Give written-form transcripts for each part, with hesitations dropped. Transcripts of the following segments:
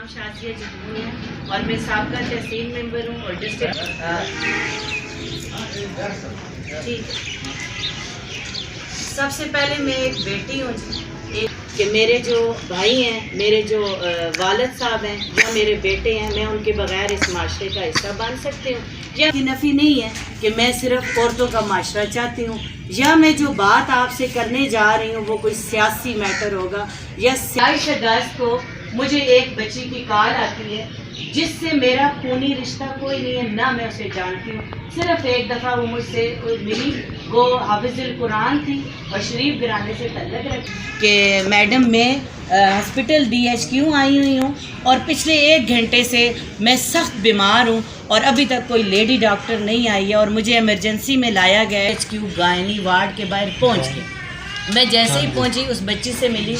नाम शाजिया जदून है और मैं साबका तहसील मेंबर हूँ और डिस्ट्रिक्ट ठीक। सबसे पहले मैं एक बेटी हूँ कि मेरे जो भाई हैं, मेरे जो वालिद साहब हैं या मेरे बेटे हैं, मैं उनके बगैर इस माशरे का हिस्सा बन सकती हूँ। या नफ़ी नहीं है कि मैं सिर्फ औरतों का माशरा चाहती हूँ, या मैं जो बात आपसे करने जा रही हूँ वो कोई सियासी मैटर होगा या 22 अगस्त को मुझे एक बच्ची की कॉल आती है जिससे मेरा खूनी रिश्ता कोई नहीं है, ना मैं उसे जानती हूँ। सिर्फ एक दफ़ा वो मुझसे मिली, वो हाफिज़ुल कुरान थी और शरीफ घराने से तल्लुक़ रखती कि मैडम मैं हॉस्पिटल DHQ आई हुई हूँ और पिछले 1 घंटे से मैं सख्त बीमार हूँ और अभी तक कोई लेडी डॉक्टर नहीं आई है और मुझे इमरजेंसी में लाया गया है। DHQ गायनी वार्ड के बाहर पहुँच के मैं जैसे ही पहुंची उस बच्ची से मिली,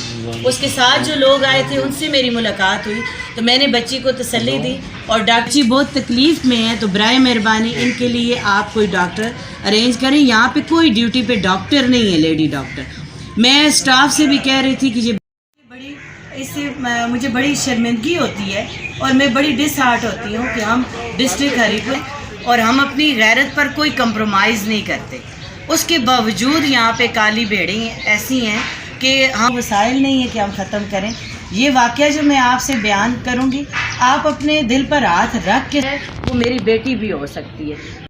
उसके साथ जो लोग आए थे उनसे मेरी मुलाकात हुई तो मैंने बच्ची को तसल्ली दी और डॉक्टर जी बहुत तकलीफ़ में हैं तो बराए मेहरबानी इनके लिए आप कोई डॉक्टर अरेंज करें। यहाँ पे कोई ड्यूटी पे डॉक्टर नहीं है, लेडी डॉक्टर। मैं स्टाफ से भी कह रही थी कि ये बड़ी इससे मुझे बड़ी शर्मिंदगी होती है और मैं बड़ी डिसहार्ट होती हूँ कि हम डिस्ट्रिक्ट हरीपुर और हम अपनी गैरत पर कोई कंप्रोमाइज़ नहीं करते। उसके बावजूद यहाँ पे काली भेड़ें ऐसी हैं कि हम वसाइल नहीं है कि हम ख़त्म करें। ये वाक़या जो मैं आपसे बयान करूँगी, आप अपने दिल पर हाथ रख के, वो मेरी बेटी भी हो सकती है।